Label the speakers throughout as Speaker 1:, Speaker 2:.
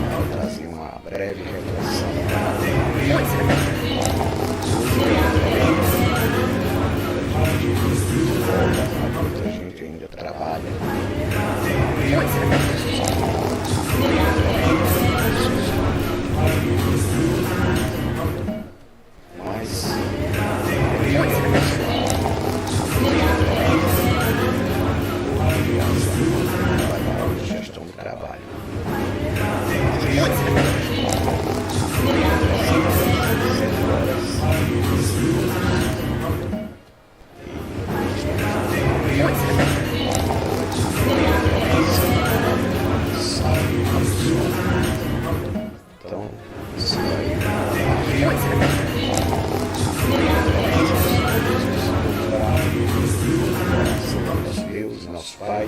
Speaker 1: Para trazer uma breve reflexão da palavra. Muita gente ainda trabalha. Mas gestão do trabalho. Então, isso aí. Deus, nosso Pai,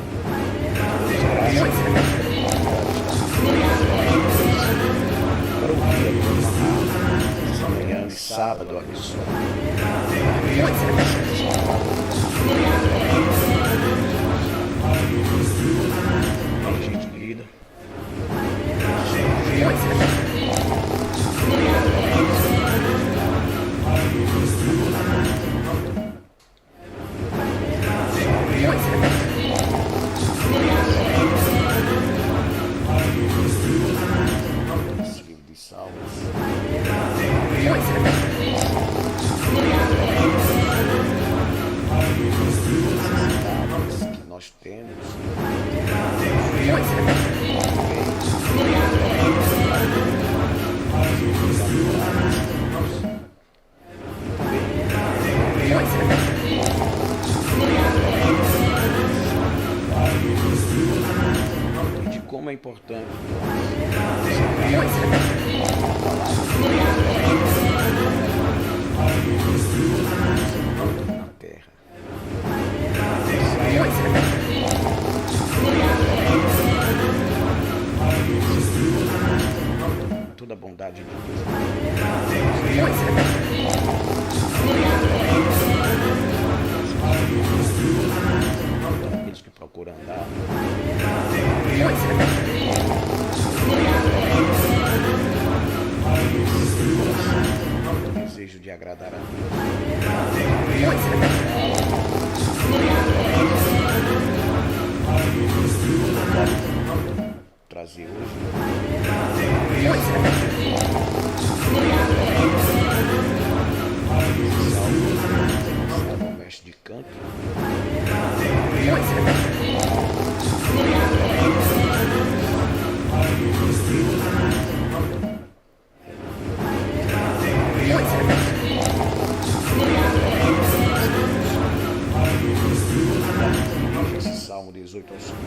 Speaker 1: para ouvir a tua palavra essa manhã de sábado abençoado. A gente lida. Esse livro de Salmos. Que nós temos. E de como é importante na terra. Toda a bondade de Deus. Aqueles que procuram andar. O desejo de agradar a Deus. Trazer hoje. Salmo, o mestre de canto. Dirige esse Salmo 18 ao Senhor.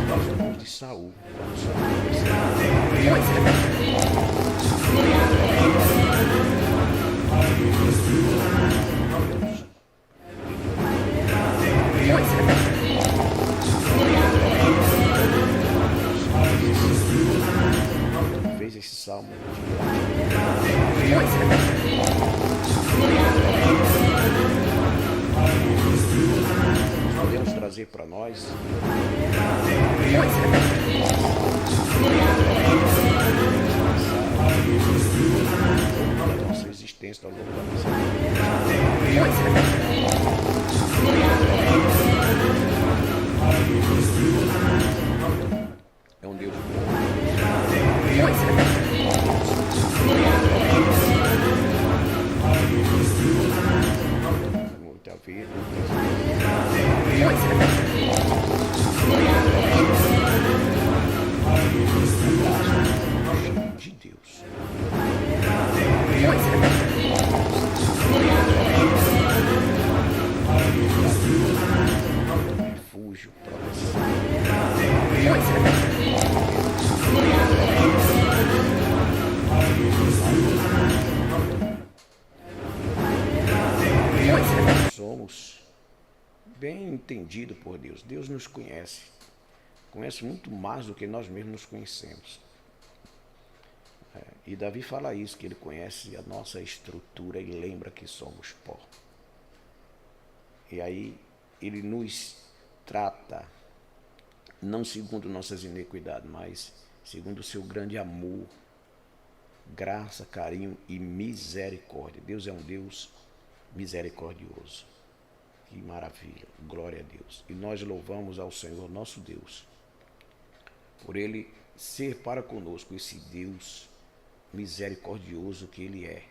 Speaker 1: Das mãos de Saul. Fez esse salmo podemos trazer para nós da nossa existência, ao longo da nossa vida. É um Deus bom. Muita vida, de Deus. Refúgio, proteção. Somos bem entendidos por Deus. Deus nos conhece muito mais do que nós mesmos nos conhecemos. E Davi fala isso, que ele conhece a nossa estrutura e lembra que somos pó. E aí ele nos trata, não segundo nossas iniquidades, mas segundo o seu grande amor, graça, carinho e misericórdia. Deus é um Deus misericordioso. Que maravilha, glória a Deus. E nós louvamos ao Senhor nosso Deus, por Ele ser para conosco esse Deus misericordioso que Ele é.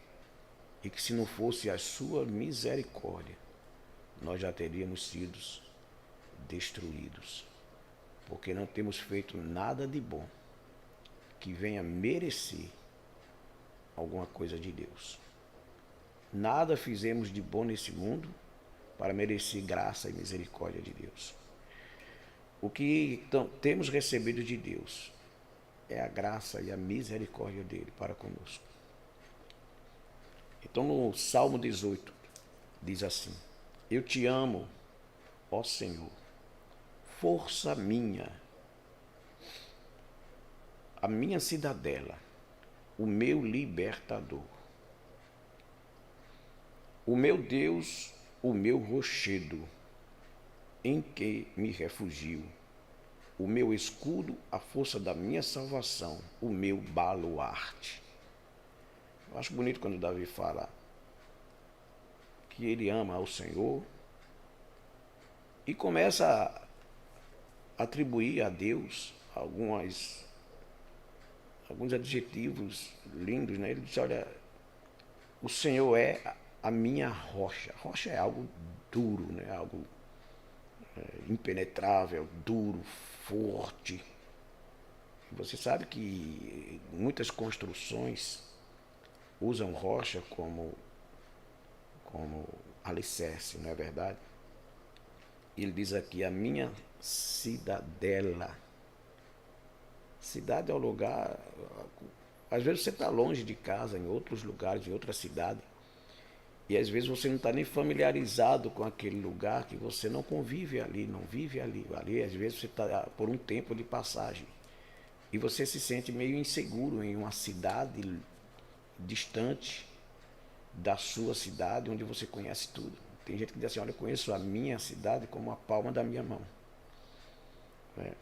Speaker 1: E que se não fosse a sua misericórdia, nós já teríamos sido destruídos. Porque não temos feito nada de bom que venha merecer alguma coisa de Deus. Nada fizemos de bom nesse mundo para merecer graça e misericórdia de Deus. O que temos recebido de Deus é a graça e a misericórdia dele para conosco. Então no Salmo 18 diz assim: eu te amo, ó Senhor, força minha, a minha cidadela, o meu libertador, o meu Deus, o meu rochedo, em que me refugio, o meu escudo, a força da minha salvação, o meu baluarte. Eu acho bonito quando Davi fala que ele ama ao Senhor e começa a atribuir a Deus alguns adjetivos lindos, né? Ele diz, olha, o Senhor é a minha rocha. Rocha é algo duro, né? Algo impenetrável, duro, forte. Você sabe que muitas construções usam rocha como alicerce, não é verdade? Ele diz aqui, a minha cidadela. Cidade é o lugar... Às vezes você está longe de casa, em outros lugares, em outra cidade, e às vezes você não está nem familiarizado com aquele lugar, que você não convive ali, não vive ali. Ali às vezes você está por um tempo de passagem. E você se sente meio inseguro em uma cidade distante da sua cidade, onde você conhece tudo. Tem gente que diz assim, olha, eu conheço a minha cidade como a palma da minha mão.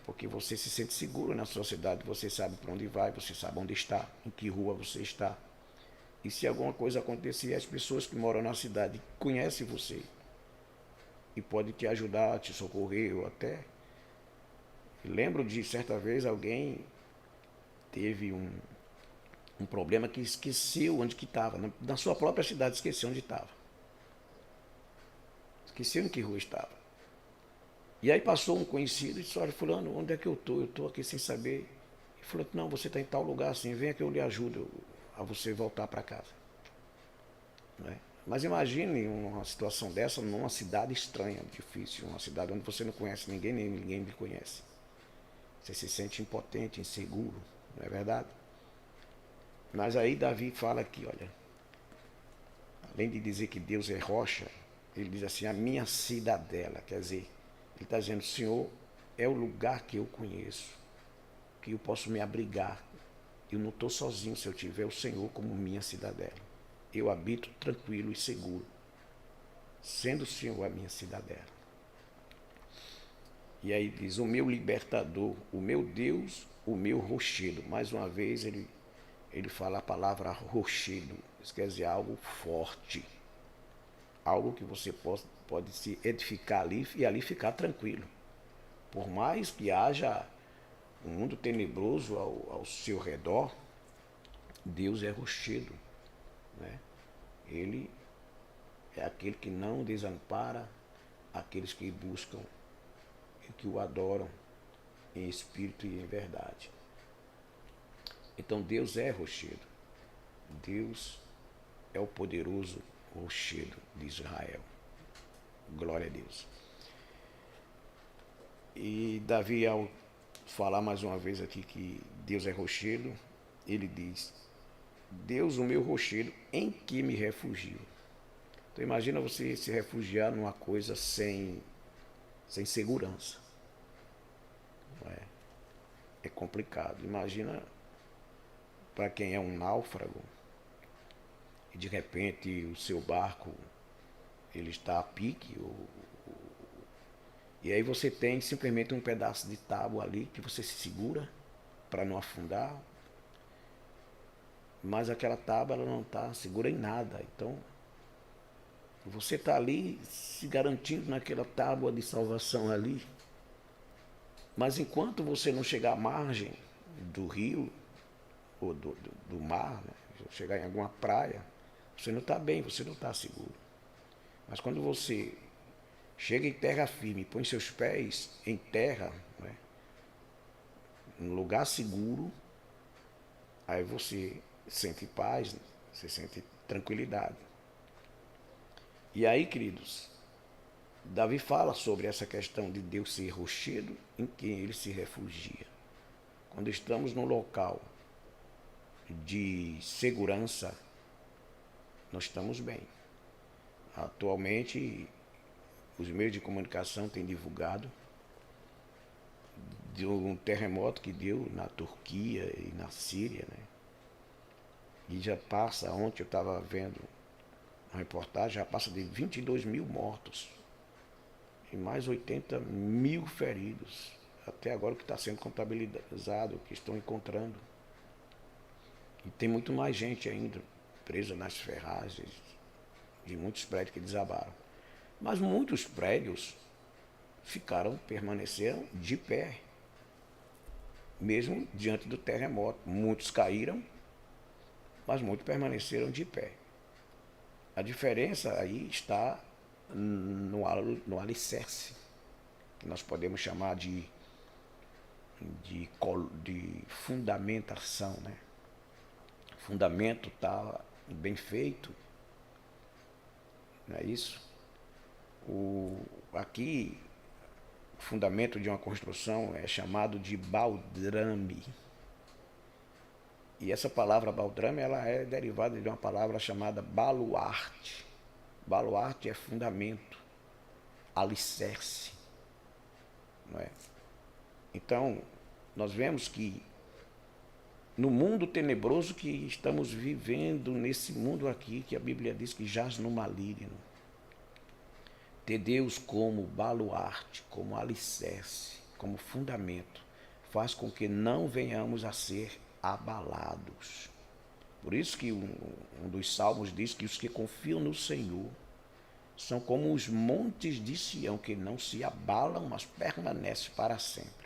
Speaker 1: Porque você se sente seguro na sua cidade, você sabe para onde vai, você sabe onde está, em que rua você está. E se alguma coisa acontecer, as pessoas que moram na cidade conhecem você e podem te ajudar, te socorrer ou até... Lembro de certa vez alguém teve um problema que esqueceu onde que estava, na sua própria cidade esqueceu onde estava. Esqueceu em que rua estava. E aí passou um conhecido e disse, olha, fulano, onde é que eu estou? Eu estou aqui sem saber. Ele falou, não, você está em tal lugar assim, venha que eu lhe ajudo a você voltar para casa. Não é? Mas imagine uma situação dessa numa cidade estranha, difícil, uma cidade onde você não conhece ninguém, nem ninguém lhe conhece. Você se sente impotente, inseguro, não é verdade? Mas aí Davi fala aqui, olha, além de dizer que Deus é rocha, ele diz assim, a minha cidadela, quer dizer, ele está dizendo, Senhor, é o lugar que eu conheço, que eu posso me abrigar. Eu não estou sozinho se eu tiver o Senhor como minha cidadela. Eu habito tranquilo e seguro, sendo o Senhor a minha cidadela. E aí diz, o meu libertador, o meu Deus, o meu rochedo. Mais uma vez ele fala a palavra rochedo. Isso quer dizer algo forte. Algo que você pode se edificar ali e ali ficar tranquilo. Por mais que haja um mundo tenebroso ao seu redor, Deus é rochedo, né? Ele é aquele que não desampara aqueles que buscam e que o adoram em espírito e em verdade. Então Deus é rochedo. Deus é o poderoso rochedo de Israel. Glória a Deus. E Davi, ao falar mais uma vez aqui que Deus é rochedo, ele diz, Deus, o meu rochedo, em que me refugio. Então imagina você se refugiar numa coisa sem segurança. Não é? É complicado. Imagina para quem é um náufrago, e de repente o seu barco ele está a pique, e aí você tem simplesmente um pedaço de tábua ali que você se segura para não afundar, mas aquela tábua ela não está segura em nada. Então você está ali se garantindo naquela tábua de salvação ali, mas enquanto você não chegar à margem do rio ou do mar, né, chegar em alguma praia, você não está bem, você não está seguro. Mas quando você chega em terra firme e põe seus pés em terra, né, num lugar seguro, aí você sente paz, né, você sente tranquilidade. E aí, queridos, Davi fala sobre essa questão de Deus ser rochedo em quem ele se refugia. Quando estamos num local de segurança, nós estamos bem. Atualmente, os meios de comunicação têm divulgado de um terremoto que deu na Turquia e na Síria, né? E já passa, ontem eu estava vendo uma reportagem, já passa de 22 mil mortos e mais 80 mil feridos. Até agora o que está sendo contabilizado, o que estão encontrando. E tem muito mais gente ainda presa nas ferragens de muitos prédios que desabaram. Mas muitos prédios permaneceram de pé, mesmo diante do terremoto. Muitos caíram, mas muitos permaneceram de pé. A diferença aí está no alicerce, que nós podemos chamar de fundamentação, né? O fundamento está bem feito, não é isso? Aqui, o fundamento de uma construção é chamado de baldrame. E essa palavra baldrame ela é derivada de uma palavra chamada baluarte. Baluarte é fundamento, alicerce, não é? Então, nós vemos que no mundo tenebroso que estamos vivendo, nesse mundo aqui, que a Bíblia diz que jaz no maligno, ter Deus como baluarte, como alicerce, como fundamento, faz com que não venhamos a ser abalados. Por isso que um dos salmos diz que os que confiam no Senhor são como os montes de Sião, que não se abalam, mas permanecem para sempre.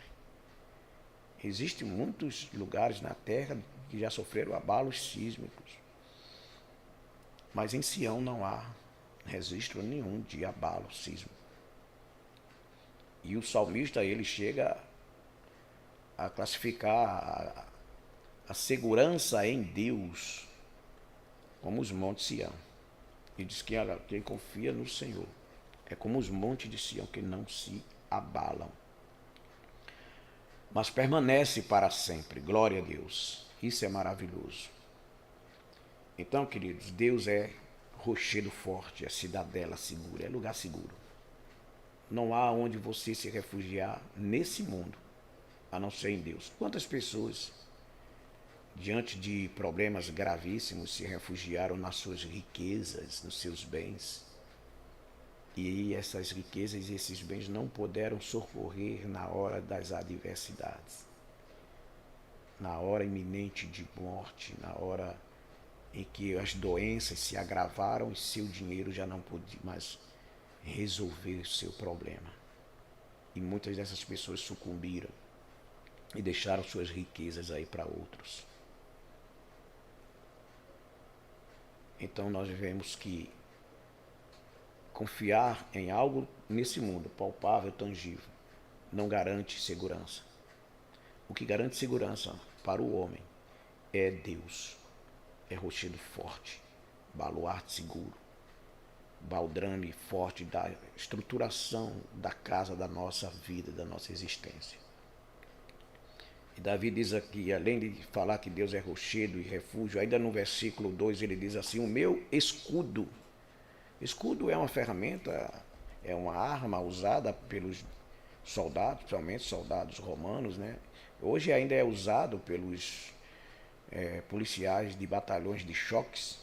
Speaker 1: Existem muitos lugares na terra que já sofreram abalos sísmicos, mas em Sião não há registro nenhum de abalo sísmico. E o salmista ele chega a classificar a segurança em Deus como os montes de Sião. E diz que quem confia no Senhor é como os montes de Sião que não se abalam, mas permanece para sempre. Glória a Deus. Isso é maravilhoso. Então, queridos, Deus é rochedo forte, é cidadela segura, é lugar seguro. Não há onde você se refugiar nesse mundo, a não ser em Deus. Quantas pessoas, diante de problemas gravíssimos, se refugiaram nas suas riquezas, nos seus bens, e essas riquezas e esses bens não puderam socorrer na hora das adversidades, na hora iminente de morte, na hora em que as doenças se agravaram e seu dinheiro já não podia mais resolver o seu problema. E muitas dessas pessoas sucumbiram e deixaram suas riquezas aí para outros. Então nós vemos que confiar em algo nesse mundo, palpável, tangível, não garante segurança. O que garante segurança para o homem é Deus. É rochedo forte, baluarte seguro, baldrame forte da estruturação da casa da nossa vida, da nossa existência. E Davi diz aqui, além de falar que Deus é rochedo e refúgio, ainda no versículo 2 ele diz assim, o meu escudo. Escudo é uma ferramenta, é uma arma usada pelos soldados, principalmente soldados romanos, né? Hoje ainda é usado pelos policiais de batalhões de choques,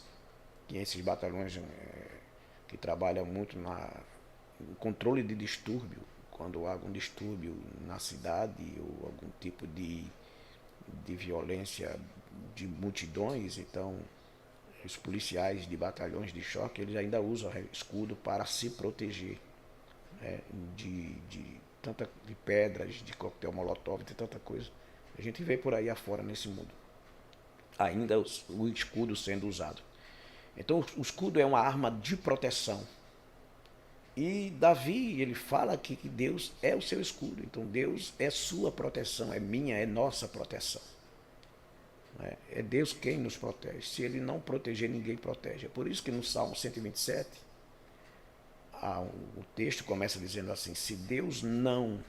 Speaker 1: que esses batalhões que trabalham muito no controle de distúrbio, quando há algum distúrbio na cidade ou algum tipo de violência de multidões. Então os policiais de batalhões de choque, eles ainda usam escudo para se proteger, né, de pedras, de coquetel molotov, de tanta coisa. A gente vê por aí afora nesse mundo ainda o escudo sendo usado. Então o escudo é uma arma de proteção. E Davi, ele fala aqui que Deus é o seu escudo. Então Deus é sua proteção, é minha, é nossa proteção. É Deus quem nos protege. Se ele não proteger, ninguém protege. É por isso que no Salmo 127, o texto começa dizendo assim: se Deus não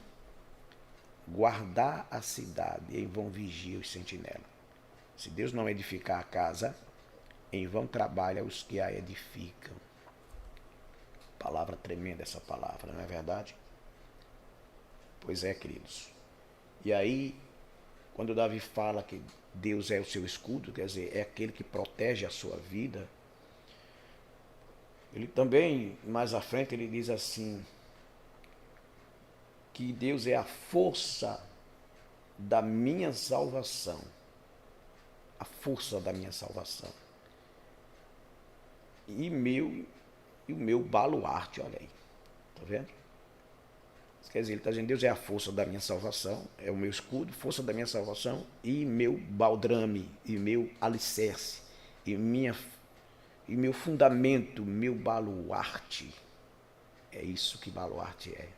Speaker 1: guardar a cidade, em vão vigia os sentinelas. Se Deus não edificar a casa, em vão trabalha os que a edificam. Palavra tremenda essa palavra, não é verdade? Pois é, queridos. E aí, quando Davi fala que Deus é o seu escudo, quer dizer, é aquele que protege a sua vida, ele também, mais à frente, ele diz assim, que Deus é a força da minha salvação. A força da minha salvação. E o meu baluarte, olha aí. Tá vendo? Quer dizer, ele está dizendo, Deus é a força da minha salvação, é o meu escudo, força da minha salvação, e meu baldrame, e meu alicerce, e meu fundamento, meu baluarte. É isso que baluarte é.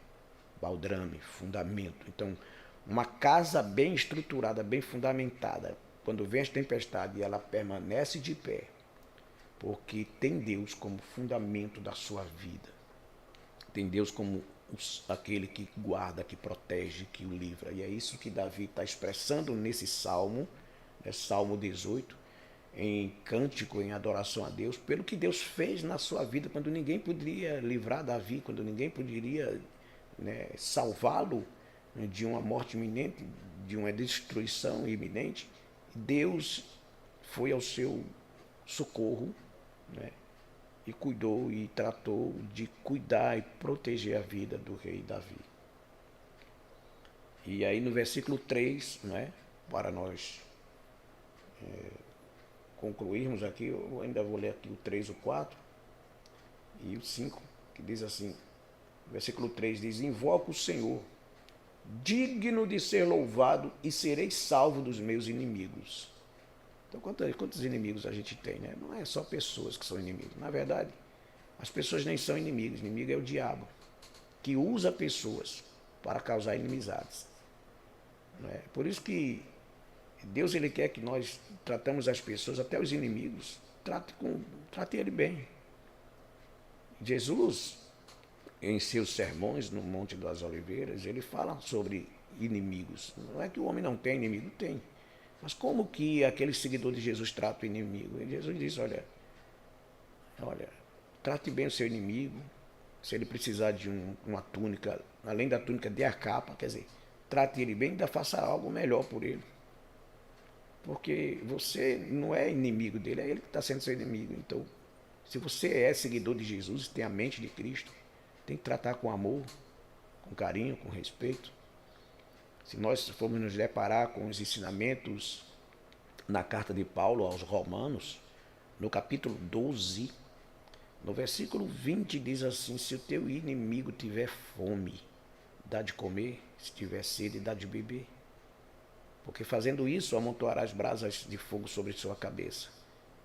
Speaker 1: Baldrame, fundamento. Então, uma casa bem estruturada, bem fundamentada, quando vem as tempestades, ela permanece de pé, porque tem Deus como fundamento da sua vida. Tem Deus como aquele que guarda, que protege, que o livra. E é isso que Davi está expressando nesse salmo, Salmo 18, em cântico, em adoração a Deus, pelo que Deus fez na sua vida, quando ninguém poderia livrar Davi, quando ninguém poderia, né, salvá-lo de uma morte iminente, de uma destruição iminente. Deus foi ao seu socorro, né, e cuidou e tratou de cuidar e proteger a vida do rei Davi. E aí no versículo 3, né, para nós concluirmos aqui, eu ainda vou ler aqui o 3, o 4 e o 5, que diz assim, versículo 3 diz, invoco o Senhor, digno de ser louvado, e serei salvo dos meus inimigos. Então, quantos inimigos a gente tem, né? Não é só pessoas que são inimigos. Na verdade, as pessoas nem são inimigos. Inimigo é o diabo, que usa pessoas para causar inimizades. Não é? Por isso que Deus, ele quer que nós tratamos as pessoas, até os inimigos, trate ele bem. Jesus, em seus sermões no Monte das Oliveiras, ele fala sobre inimigos. Não é que o homem não tem inimigo, tem. Mas como que aquele seguidor de Jesus trata o inimigo? E Jesus diz, olha, trate bem o seu inimigo. Se ele precisar de uma túnica, além da túnica, dê a capa, quer dizer, trate ele bem e ainda faça algo melhor por ele. Porque você não é inimigo dele, é ele que está sendo seu inimigo. Então, se você é seguidor de Jesus, tem a mente de Cristo, tem que tratar com amor, com carinho, com respeito. Se nós formos nos deparar com os ensinamentos na carta de Paulo aos Romanos, no capítulo 12, no versículo 20 diz assim, se o teu inimigo tiver fome, dá de comer, se tiver sede, dá de beber. Porque fazendo isso, amontoarás brasas de fogo sobre sua cabeça.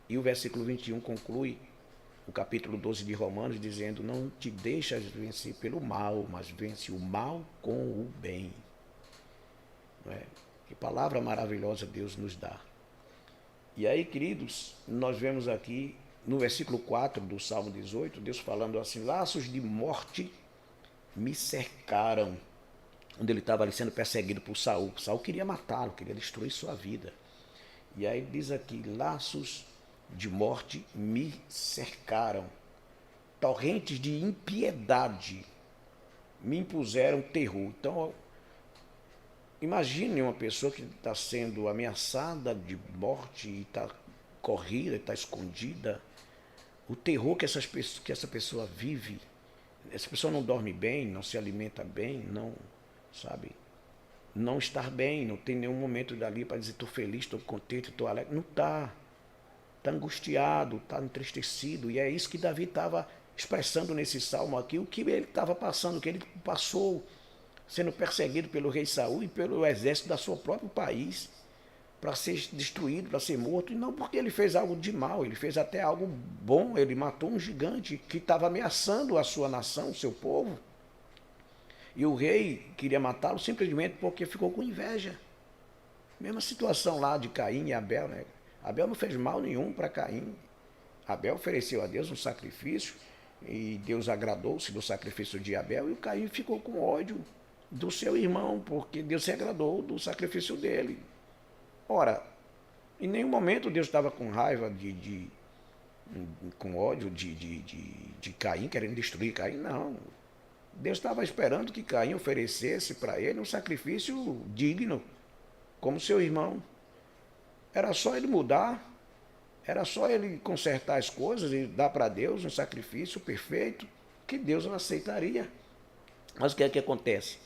Speaker 1: E o versículo 21 conclui o capítulo 12 de Romanos, dizendo, não te deixas vencer pelo mal, mas vence o mal com o bem. Não é? Que palavra maravilhosa Deus nos dá. E aí, queridos, nós vemos aqui no versículo 4 do Salmo 18, Deus falando assim, laços de morte me cercaram, onde ele estava ali sendo perseguido por Saul. Saul queria matá-lo, queria destruir sua vida. E aí diz aqui, laços de morte me cercaram, torrentes de impiedade me impuseram terror. Então, Imagine uma pessoa que está sendo ameaçada de morte e está corrida, está escondida. O terror que essa pessoa vive. Essa pessoa não dorme bem, não se alimenta bem, não, sabe? Não estar bem, não tem nenhum momento dali para dizer estou feliz, estou contente, estou alegre. Não está. Está angustiado, está entristecido. E é isso que Davi estava expressando nesse salmo aqui, o que ele estava passando, o que ele passou, sendo perseguido pelo rei Saul e pelo exército da seu próprio país, para ser destruído, para ser morto, e não porque ele fez algo de mal, ele fez até algo bom, ele matou um gigante que estava ameaçando a sua nação, o seu povo, e o rei queria matá-lo simplesmente porque ficou com inveja. Mesma situação lá de Caim e Abel, né? Abel não fez mal nenhum para Caim. Abel ofereceu a Deus um sacrifício e Deus agradou-se do sacrifício de Abel, e o Caim ficou com ódio do seu irmão, porque Deus se agradou do sacrifício dele. Ora, em nenhum momento Deus estava com raiva, com ódio de Caim, querendo destruir Caim, não. Deus estava esperando que Caim oferecesse para ele um sacrifício digno, como seu irmão. Era só ele mudar, era só ele consertar as coisas e dar para Deus um sacrifício perfeito, que Deus aceitaria. Mas o que é que acontece?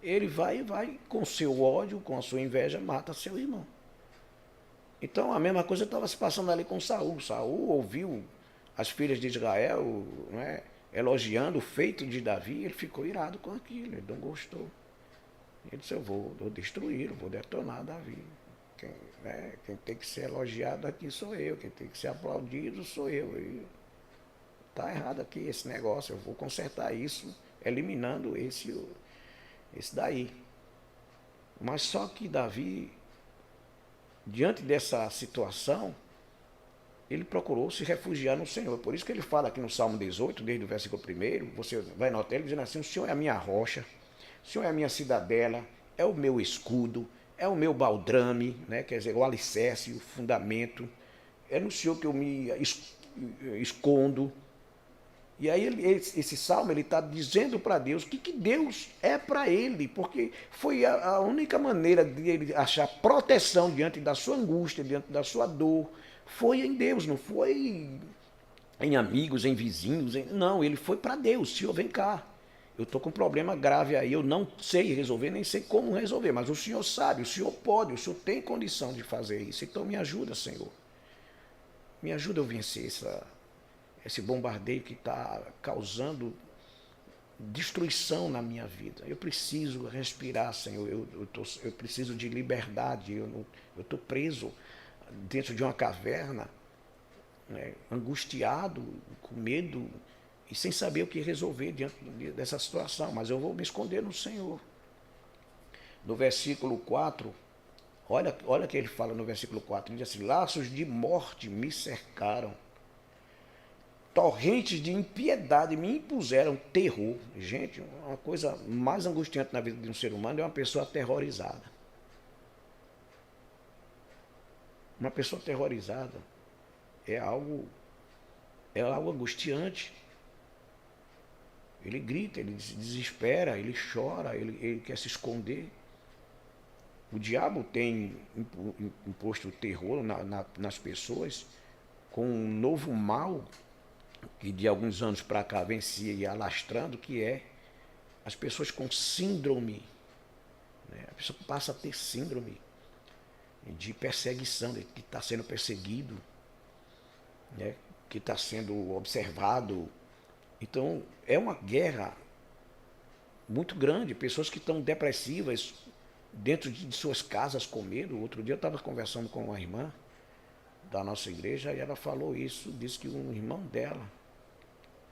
Speaker 1: Ele vai com seu ódio, com a sua inveja, mata seu irmão. Então a mesma coisa estava se passando ali com Saul. Saul ouviu as filhas de Israel, não é, elogiando o feito de Davi, ele ficou irado com aquilo, ele não gostou. Ele disse, eu vou destruir, eu vou detonar Davi. Quem tem que ser elogiado aqui sou eu, quem tem que ser aplaudido sou eu. Está errado aqui esse negócio, eu vou consertar isso, eliminando esse daí. Mas só que Davi, diante dessa situação, ele procurou se refugiar no Senhor. Por isso que ele fala aqui no Salmo 18, desde o versículo 1, você vai notar ele dizendo assim, o Senhor é a minha rocha, o Senhor é a minha cidadela, é o meu escudo, é o meu baldrame, né? Quer dizer, o alicerce, o fundamento. É no Senhor que eu me escondo. E aí esse salmo ele está dizendo para Deus o que Deus é para ele, porque foi a única maneira de ele achar proteção diante da sua angústia, diante da sua dor, foi em Deus, não foi em amigos, em vizinhos, não, ele foi para Deus. Senhor, vem cá, eu estou com um problema grave aí, eu não sei resolver, nem sei como resolver, mas o Senhor sabe, o Senhor pode, o Senhor tem condição de fazer isso, então me ajuda, Senhor. Me ajuda a vencer esse bombardeio que está causando destruição na minha vida. Eu preciso respirar, Senhor, eu preciso de liberdade, eu estou preso dentro de uma caverna, né, angustiado, com medo, e sem saber o que resolver diante dessa situação, mas eu vou me esconder no Senhor. No versículo 4, olha o que ele fala no versículo 4, ele diz assim, laços de morte me cercaram, torrentes de impiedade me impuseram terror. Gente, uma coisa mais angustiante na vida de um ser humano é uma pessoa aterrorizada. Uma pessoa aterrorizada é algo angustiante. Ele grita, ele se desespera, ele chora, ele quer se esconder. O diabo tem imposto terror nas pessoas com um novo mal que de alguns anos para cá vem se alastrando, que é as pessoas com síndrome. Né? A pessoa passa a ter síndrome de perseguição, de que está sendo perseguido, né? Que está sendo observado. Então, é uma guerra muito grande, pessoas que estão depressivas dentro de suas casas com medo. Outro dia eu estava conversando com uma irmã da nossa igreja e ela falou isso, disse que um irmão dela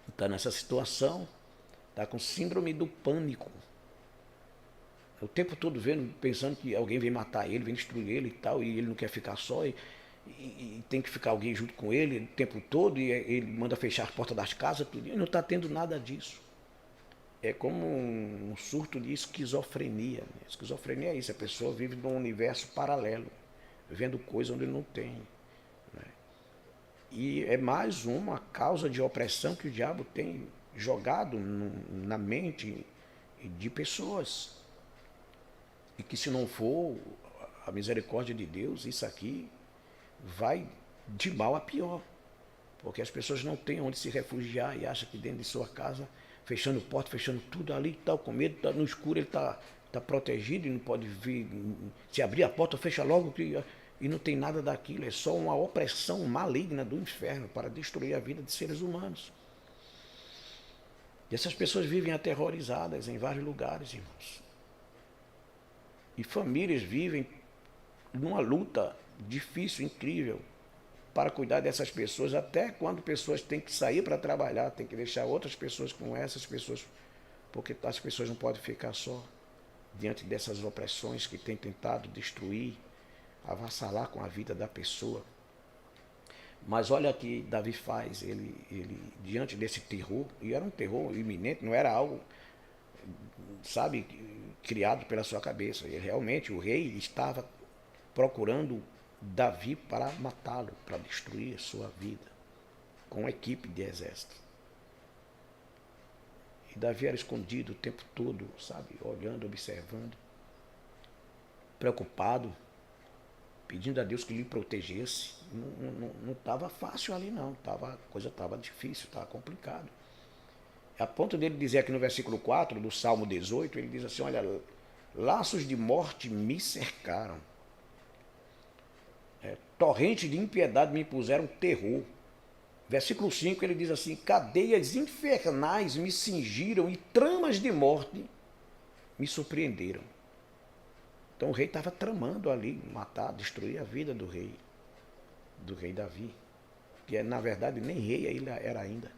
Speaker 1: está nessa situação, está com síndrome do pânico. O tempo todo pensando que alguém vem matar ele, vem destruir ele e tal, e ele não quer ficar só, e tem que ficar alguém junto com ele o tempo todo, e ele manda fechar as portas das casas, tudo, e não está tendo nada disso. É como um surto de esquizofrenia. Né? Esquizofrenia é isso, a pessoa vive num universo paralelo, vendo coisa onde não tem. Né? E é mais uma causa de opressão que o diabo tem jogado na mente de pessoas. E que se não for a misericórdia de Deus, isso aqui vai de mal a pior. Porque as pessoas não têm onde se refugiar e acham que dentro de sua casa, fechando porta, fechando tudo ali, tal, com medo, tá no escuro, ele tá protegido e não pode vir. Se abrir a porta, fecha logo e não tem nada daquilo. É só uma opressão maligna do inferno para destruir a vida de seres humanos. E essas pessoas vivem aterrorizadas em vários lugares, irmãos. E famílias vivem numa luta difícil, incrível, para cuidar dessas pessoas, até quando pessoas têm que sair para trabalhar, tem que deixar outras pessoas com essas pessoas, porque as pessoas não podem ficar só diante dessas opressões que têm tentado destruir, avassalar com a vida da pessoa. Mas olha o que Davi faz, ele diante desse terror, e era um terror iminente, não era algo, sabe, criado pela sua cabeça. E realmente o rei estava procurando Davi para matá-lo, para destruir a sua vida, com uma equipe de exército. E Davi era escondido o tempo todo, sabe, olhando, observando, preocupado, pedindo a Deus que lhe protegesse. Não estava fácil ali não, a coisa estava difícil, estava complicado. A ponto dele dizer aqui no versículo 4 do Salmo 18, ele diz assim, olha, laços de morte me cercaram, torrentes de impiedade me impuseram terror. Versículo 5 ele diz assim, cadeias infernais me cingiram e tramas de morte me surpreenderam. Então o rei estava tramando ali, matar, destruir a vida do rei Davi, que na verdade nem rei ele era ainda.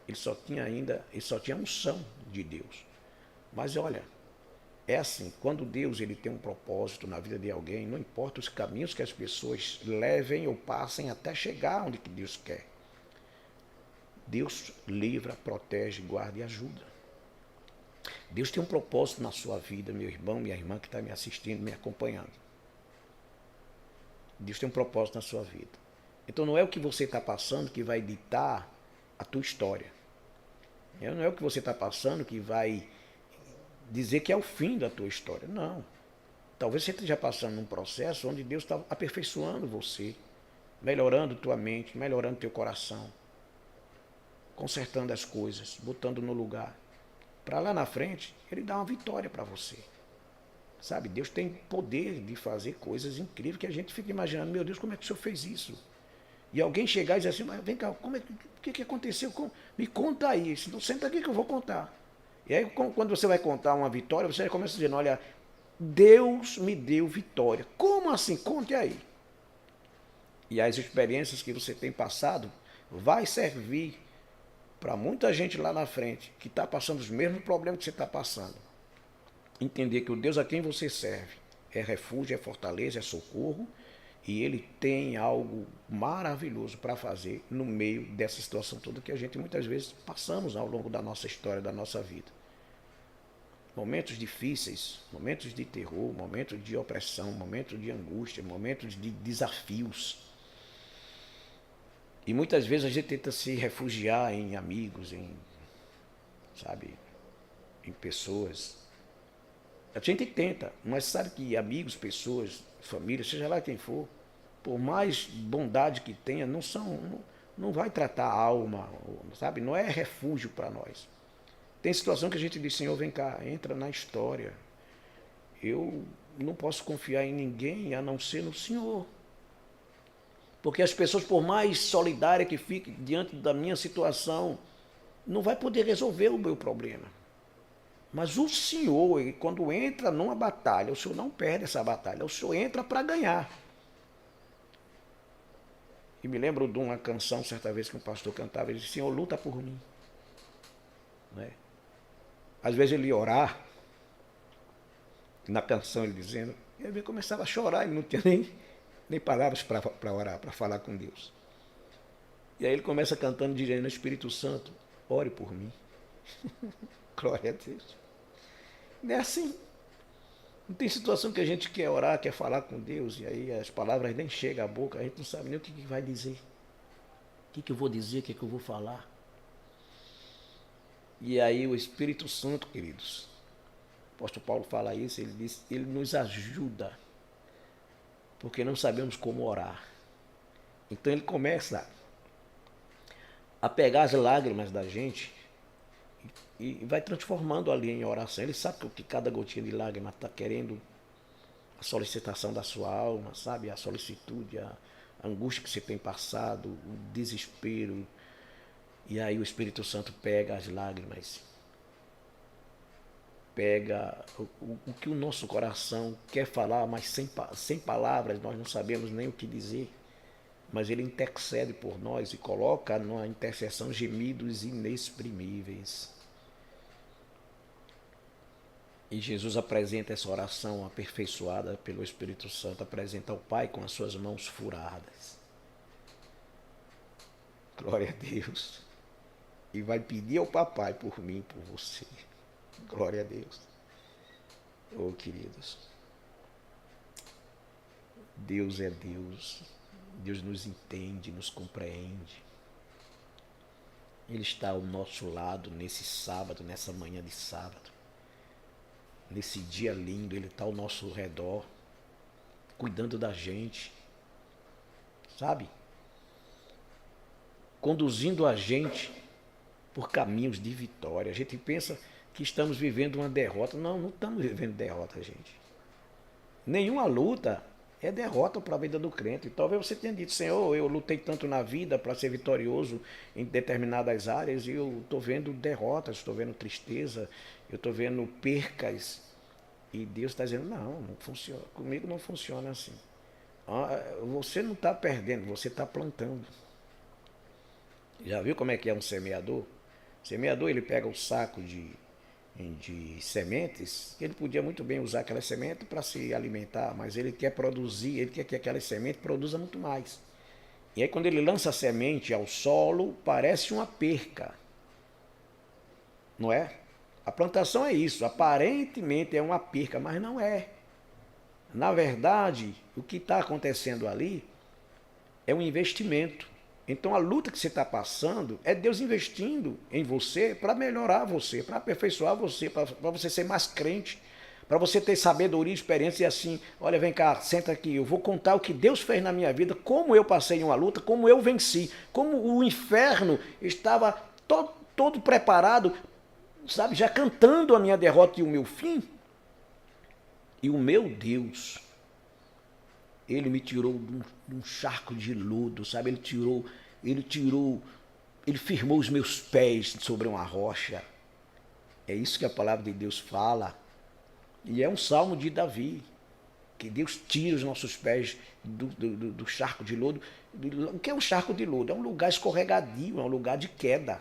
Speaker 1: Ele só tinha unção de Deus. Mas olha, é assim, quando Deus ele tem um propósito na vida de alguém, não importa os caminhos que as pessoas levem ou passem até chegar onde que Deus quer. Deus livra, protege, guarda e ajuda. Deus tem um propósito na sua vida, meu irmão, minha irmã que está me assistindo, me acompanhando. Deus tem um propósito na sua vida. Então não é o que você está passando que vai ditar a tua história. Não é o que você está passando que vai dizer que é o fim da tua história. Não. Talvez você esteja passando num processo onde Deus está aperfeiçoando você, melhorando tua mente, melhorando teu coração, consertando as coisas, botando no lugar. Para lá na frente, Ele dá uma vitória para você. Sabe, Deus tem poder de fazer coisas incríveis que a gente fica imaginando, meu Deus, como é que o Senhor fez isso? E alguém chegar e dizer assim, mas vem cá, o que aconteceu? Me conta aí, então senta aqui que eu vou contar. E aí quando você vai contar uma vitória, você começa dizendo, olha, Deus me deu vitória. Como assim? Conte aí. E as experiências que você tem passado vai servir para muita gente lá na frente que está passando os mesmos problemas que você está passando. Entender que o Deus a quem você serve é refúgio, é fortaleza, é socorro, e Ele tem algo maravilhoso para fazer no meio dessa situação toda que a gente muitas vezes passamos ao longo da nossa história, da nossa vida. Momentos difíceis, momentos de terror, momentos de opressão, momentos de angústia, momentos de desafios. E muitas vezes a gente tenta se refugiar em amigos, em pessoas. A gente tenta, mas sabe que amigos, pessoas, família, seja lá quem for, por mais bondade que tenha, não vai tratar a alma, sabe? Não é refúgio para nós. Tem situação que a gente diz, Senhor, vem cá, entra na história. Eu não posso confiar em ninguém a não ser no Senhor. Porque as pessoas, por mais solidárias que fiquem diante da minha situação, não vai poder resolver o meu problema. Mas o Senhor, quando entra numa batalha, o Senhor não perde essa batalha, o Senhor entra para ganhar. E me lembro de uma canção, certa vez que um pastor cantava, ele disse, Senhor, luta por mim. Né? Às vezes ele ia orar, na canção ele dizendo, e aí ele começava a chorar, ele não tinha nem palavras para orar, para falar com Deus. E aí ele começa cantando, dizendo, Espírito Santo, ore por mim. Glória a Deus. Não é assim. Não tem situação que a gente quer orar, quer falar com Deus, e aí as palavras nem chegam à boca, a gente não sabe nem o que vai dizer. O que eu vou dizer, o que eu vou falar. E aí o Espírito Santo, queridos, O apóstolo Paulo fala isso, ele diz, ele nos ajuda, porque não sabemos como orar. Então ele começa a pegar as lágrimas da gente e vai transformando ali em oração. Ele sabe que cada gotinha de lágrima está querendo a solicitação da sua alma, sabe? A solicitude, a angústia que você tem passado, o desespero. E aí o Espírito Santo pega as lágrimas, pega o que o nosso coração quer falar, mas sem palavras, nós não sabemos nem o que dizer. Mas ele intercede por nós e coloca na intercessão gemidos inexprimíveis. E Jesus apresenta essa oração aperfeiçoada pelo Espírito Santo, apresenta ao Pai com as suas mãos furadas. Glória a Deus. E vai pedir ao papai por mim e por você. Glória a Deus. Oh, queridos. Deus é Deus. Deus nos entende, nos compreende. Ele está ao nosso lado nesse sábado, nessa manhã de sábado. Nesse dia lindo, Ele está ao nosso redor, cuidando da gente, sabe? Conduzindo a gente por caminhos de vitória. A gente pensa que estamos vivendo uma derrota. Não, não estamos vivendo derrota, gente. Nenhuma luta é derrota para a vida do crente. Talvez você tenha dito, Senhor, eu lutei tanto na vida para ser vitorioso em determinadas áreas e eu estou vendo derrotas, estou vendo tristeza, eu estou vendo percas. E Deus está dizendo, não funciona. Comigo não funciona assim. Você não está perdendo, você está plantando. Já viu como é que é um semeador? O semeador, ele pega o saco de sementes, ele podia muito bem usar aquela semente para se alimentar, mas ele quer produzir, ele quer que aquela semente produza muito mais. E aí quando ele lança a semente ao solo, parece uma perca, não é? A plantação é isso, aparentemente é uma perca, mas não é. Na verdade, o que está acontecendo ali é um investimento. Então a luta que você está passando é Deus investindo em você para melhorar você, para aperfeiçoar você, para você ser mais crente, para você ter sabedoria, experiência e assim, olha, vem cá, senta aqui, eu vou contar o que Deus fez na minha vida, como eu passei uma luta, como eu venci, como o inferno estava todo preparado, sabe, já cantando a minha derrota e o meu fim. E o meu Deus, Ele me tirou de um charco de lodo, sabe? Ele firmou os meus pés sobre uma rocha. É isso que a palavra de Deus fala. E é um salmo de Davi, que Deus tira os nossos pés do charco de lodo. O que é um charco de lodo? É um lugar escorregadio, é um lugar de queda.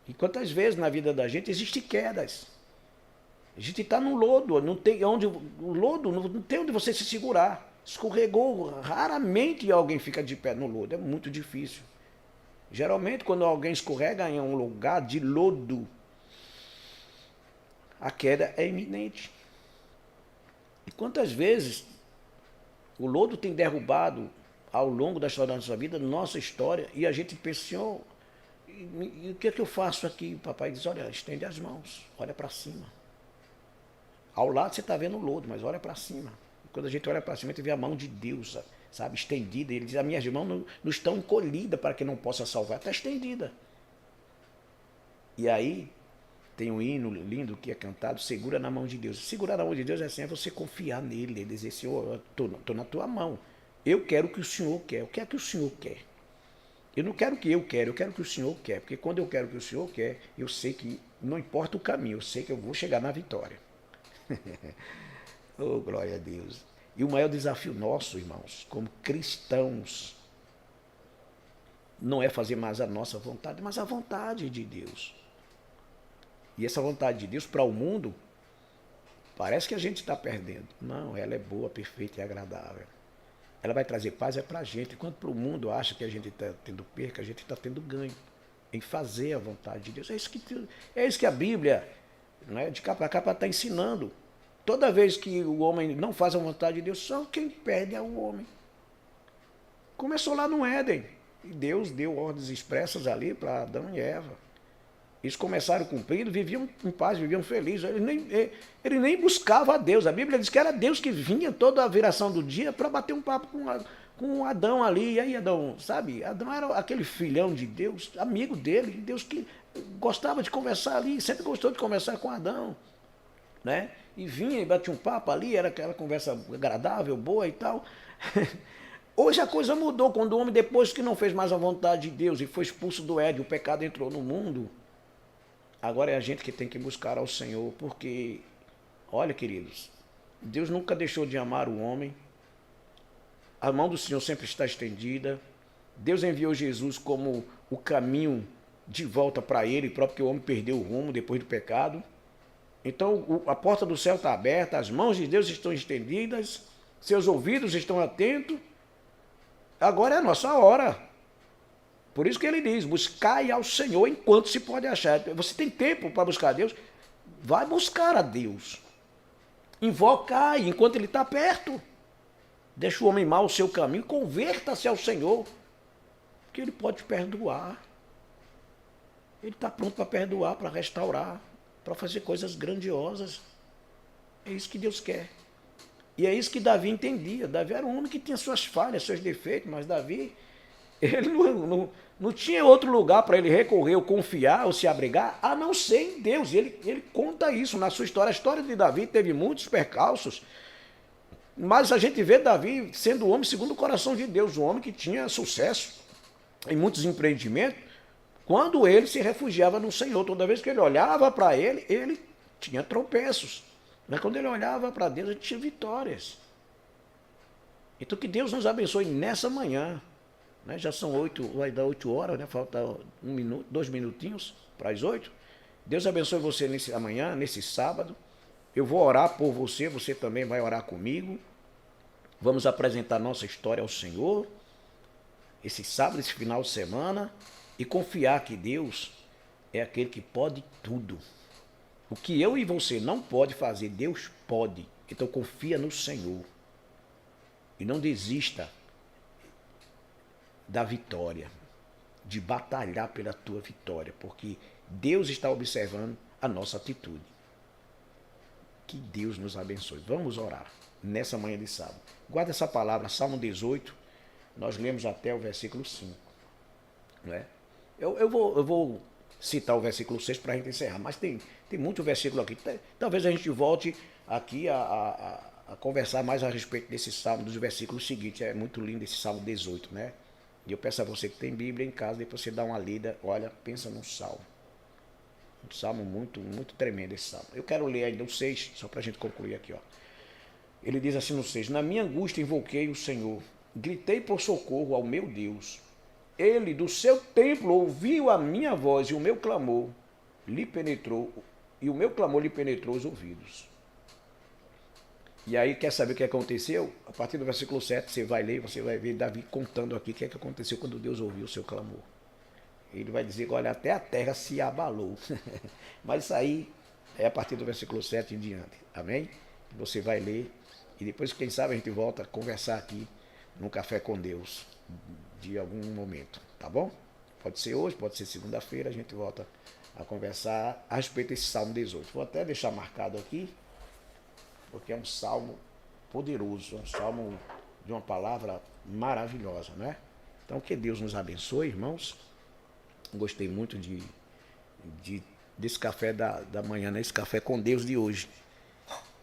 Speaker 1: E quantas vezes na vida da gente existem quedas? A gente está no lodo, não tem onde, o lodo não tem onde você se segurar. Escorregou, raramente alguém fica de pé no lodo, é muito difícil. Geralmente, quando alguém escorrega em um lugar de lodo, a queda é iminente. E quantas vezes o lodo tem derrubado ao longo da história da nossa vida, nossa história, e a gente pensa, Senhor, e o que é que eu faço aqui? O papai diz, olha, estende as mãos, olha para cima. Ao lado você está vendo o lodo, mas olha para cima. Quando a gente olha para cima, a gente vê a mão de Deus, sabe, estendida. Ele diz, as minhas mãos não estão encolhidas para que não possa salvar, está estendida. E aí, tem um hino lindo que é cantado, segura na mão de Deus. Segurar na mão de Deus é assim, é você confiar nele, ele dizer, Senhor, estou na tua mão. Eu quero o que o Senhor quer. O que é que o Senhor quer? Eu não quero o que eu quero que o Senhor quer. Porque quando eu quero o que o Senhor quer, eu sei que não importa o caminho, eu sei que eu vou chegar na vitória. Oh, glória a Deus. E o maior desafio nosso, irmãos, como cristãos, não é fazer mais a nossa vontade, mas a vontade de Deus. E essa vontade de Deus para o mundo, parece que a gente está perdendo. Não, ela é boa, perfeita e agradável. Ela vai trazer paz para a gente. Enquanto para o mundo acha que a gente está tendo perca, a gente está tendo ganho em fazer a vontade de Deus. É isso que a Bíblia, não é, de capa a capa, está ensinando. Toda vez que o homem não faz a vontade de Deus, só quem perde é o homem. Começou lá no Éden. E Deus deu ordens expressas ali para Adão e Eva. Eles começaram cumprindo, viviam em paz, viviam felizes. Ele nem buscava a Deus. A Bíblia diz que era Deus que vinha toda a viração do dia para bater um papo com Adão ali. E aí Adão, sabe? Adão era aquele filhão de Deus, amigo dele, Deus que gostava de conversar ali, sempre gostou de conversar com Adão, né? E vinha e batia um papo ali, era aquela conversa agradável, boa e tal. Hoje a coisa mudou, quando o homem, depois que não fez mais a vontade de Deus e foi expulso do Éden, o pecado entrou no mundo. Agora é a gente que tem que buscar ao Senhor, porque, olha, queridos, Deus nunca deixou de amar o homem, a mão do Senhor sempre está estendida, Deus enviou Jesus como o caminho de volta para ele, próprio porque o homem perdeu o rumo depois do pecado. Então a porta do céu está aberta, as mãos de Deus estão estendidas, seus ouvidos estão atentos, agora é a nossa hora. Por isso que ele diz, buscai ao Senhor enquanto se pode achar. Você tem tempo para buscar a Deus? Vai buscar a Deus. Invocai enquanto ele está perto. Deixa o homem mau o seu caminho, converta-se ao Senhor, que ele pode te perdoar. Ele está pronto para perdoar, para restaurar, para fazer coisas grandiosas. É isso que Deus quer. E é isso que Davi entendia. Davi era um homem que tinha suas falhas, seus defeitos, mas Davi, ele não tinha outro lugar para ele recorrer ou confiar ou se abrigar, a não ser em Deus. Ele conta isso na sua história. A história de Davi teve muitos percalços, mas a gente vê Davi sendo o homem segundo o coração de Deus, um homem que tinha sucesso em muitos empreendimentos, quando ele se refugiava no Senhor. Toda vez que ele olhava para ele tinha tropeços. Mas quando ele olhava para Deus, ele tinha vitórias. Então que Deus nos abençoe nessa manhã. Né? Já são 8, vai dar 8 horas, né? Falta 1 minuto, 2 minutinhos para as 8. Deus abençoe você amanhã, nesse sábado. Eu vou orar por você, você também vai orar comigo. Vamos apresentar nossa história ao Senhor, esse sábado, esse final de semana, e confiar que Deus é aquele que pode tudo. O que eu e você não pode fazer, Deus pode. Então confia no Senhor. E não desista da vitória, de batalhar pela tua vitória, porque Deus está observando a nossa atitude. Que Deus nos abençoe. Vamos orar nessa manhã de sábado. Guarda essa palavra, Salmo 18, nós lemos até o versículo 5. Não é? Eu vou citar o versículo 6 para a gente encerrar, mas tem muito versículo aqui. Talvez a gente volte aqui a conversar mais a respeito desse salmo, dos versículos seguintes. É muito lindo esse Salmo 18, né? E eu peço a você que tem Bíblia em casa, depois você dá uma lida, olha, pensa num salmo. Um salmo muito, muito tremendo esse salmo. Eu quero ler ainda o 6, só para a gente concluir aqui, ó. Ele diz assim no 6, na minha angústia invoquei o Senhor, gritei por socorro ao meu Deus. Ele do seu templo ouviu a minha voz e o meu clamor lhe penetrou os ouvidos. E aí, quer saber o que aconteceu? A partir do versículo 7, você vai ler, você vai ver Davi contando aqui o que aconteceu quando Deus ouviu o seu clamor. Ele vai dizer que, olha, até a terra se abalou. Mas isso aí é a partir do versículo 7 em diante. Amém? Você vai ler e depois, quem sabe, a gente volta a conversar aqui no Café com Deus de algum momento, tá bom? Pode ser hoje, pode ser segunda-feira, a gente volta a conversar a respeito desse Salmo 18. Vou até deixar marcado aqui, porque é um salmo poderoso, um salmo de uma palavra maravilhosa, né? Então, que Deus nos abençoe, irmãos. Gostei muito desse café da manhã, né? Esse café com Deus de hoje.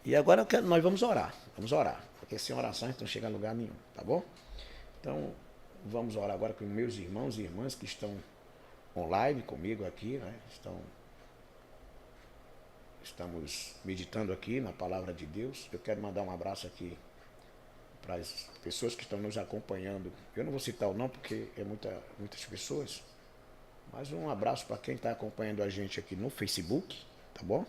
Speaker 1: E agora nós vamos orar, porque sem oração a gente não chega a lugar nenhum, tá bom? Então, vamos orar agora com meus irmãos e irmãs que estão online comigo aqui, né? Estamos meditando aqui na palavra de Deus. Eu quero mandar um abraço aqui para as pessoas que estão nos acompanhando. Eu não vou citar o nome porque é muitas pessoas, mas um abraço para quem está acompanhando a gente aqui no Facebook, tá bom?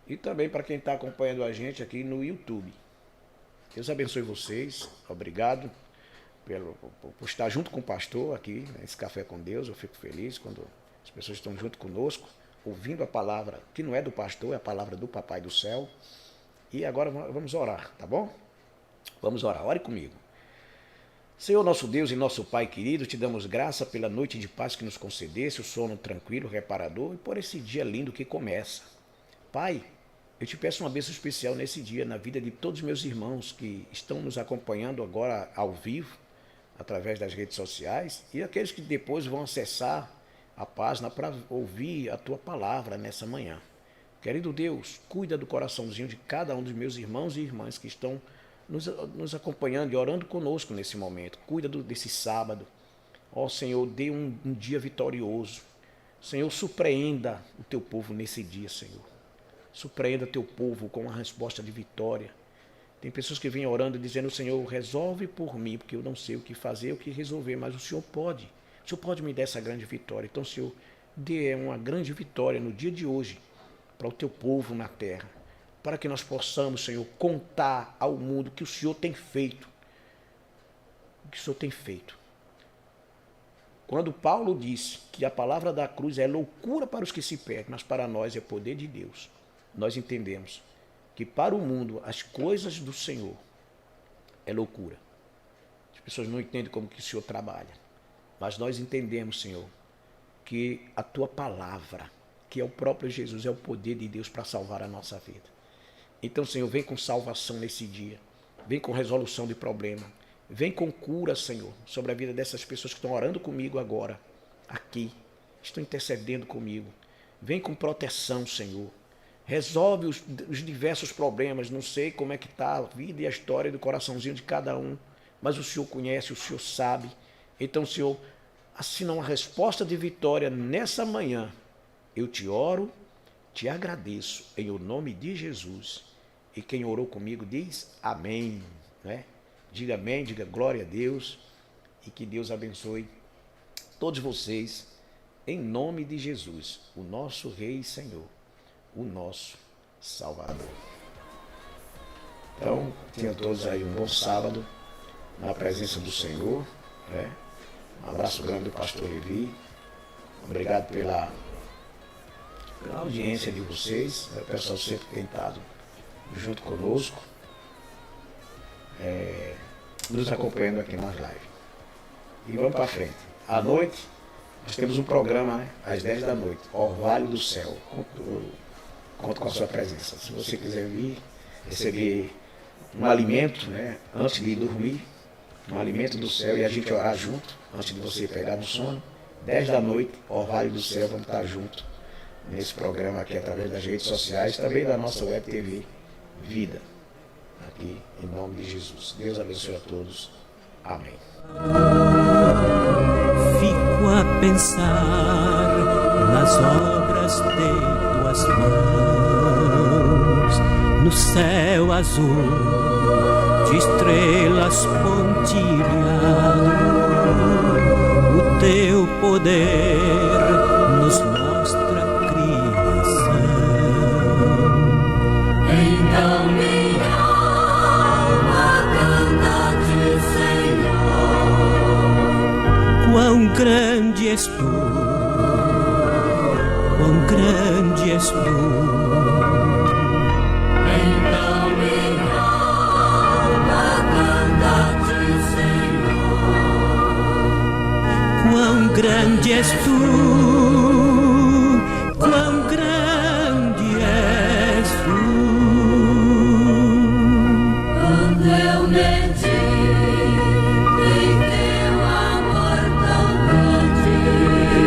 Speaker 1: E também para quem está acompanhando a gente aqui no YouTube. Deus abençoe vocês. Obrigado por estar junto com o pastor aqui, nesse Café com Deus. Eu fico feliz quando as pessoas estão junto conosco, ouvindo a palavra, que não é do pastor, é a palavra do Papai do Céu. E agora vamos orar, tá bom? Vamos orar, ore comigo. Senhor nosso Deus e nosso Pai querido, te damos graça pela noite de paz que nos concedesse, o sono tranquilo, reparador, e por esse dia lindo que começa. Pai, eu te peço uma bênção especial nesse dia, na vida de todos os meus irmãos que estão nos acompanhando agora ao vivo, através das redes sociais, e aqueles que depois vão acessar a página para ouvir a tua palavra nessa manhã. Querido Deus, cuida do coraçãozinho de cada um dos meus irmãos e irmãs que estão nos acompanhando e orando conosco nesse momento. Cuida desse sábado. Ó Senhor, dê um dia vitorioso. Senhor, surpreenda o teu povo nesse dia, Senhor. Surpreenda teu povo com uma resposta de vitória. Tem pessoas que vêm orando dizendo, Senhor, resolve por mim, porque eu não sei o que fazer, o que resolver, mas o Senhor pode. O Senhor pode me dar essa grande vitória. Então, Senhor, dê uma grande vitória no dia de hoje para o teu povo na terra, para que nós possamos, Senhor, contar ao mundo o que o Senhor tem feito. O que o Senhor tem feito. Quando Paulo disse que a palavra da cruz é loucura para os que se perdem, mas para nós é poder de Deus, nós entendemos que para o mundo as coisas do Senhor é loucura. As pessoas não entendem como que o Senhor trabalha, mas nós entendemos, Senhor, que a tua palavra, que é o próprio Jesus, é o poder de Deus para salvar a nossa vida. Então, Senhor, vem com salvação nesse dia, vem com resolução de problema, vem com cura, Senhor, sobre a vida dessas pessoas que estão orando comigo agora, aqui, estão intercedendo comigo. Vem com proteção, Senhor. Resolve os diversos problemas. Não sei como é que está a vida e a história do coraçãozinho de cada um, mas o Senhor conhece, o Senhor sabe. Então, Senhor, assina uma resposta de vitória nessa manhã. Eu te oro, te agradeço em o nome de Jesus. E quem orou comigo diz amém, né? Diga amém, diga glória a Deus e que Deus abençoe todos vocês em nome de Jesus, o nosso Rei e Senhor, o nosso Salvador. Então, tenham todos aí um bom sábado na presença do Senhor, né? Um abraço grande do pastor Levi. Obrigado pela audiência de vocês, o pessoal sempre tem estado junto conosco, nos acompanhando aqui nas lives. E vamos para frente. À noite, nós temos um programa, né, às 10 da noite, Orvalho do Céu. Conto com a sua presença. Se você quiser vir, receber um alimento, né, antes de dormir, um alimento do céu e a gente orar junto, antes de você pegar no sono, 10 da noite, Orvalho do Céu, vamos estar juntos nesse programa aqui através das redes sociais, também da nossa web TV Vida, aqui em nome de Jesus. Deus abençoe a todos. Amém.
Speaker 2: Fico a pensar nas obras de tuas mãos, no céu azul de estrelas pontilhado, o teu poder nos mostra a criação. Então minha alma canta-te, Senhor. Quão grande és tu, quão grande és tu. Então minha alma canta-te, Senhor. Quão grande és tu.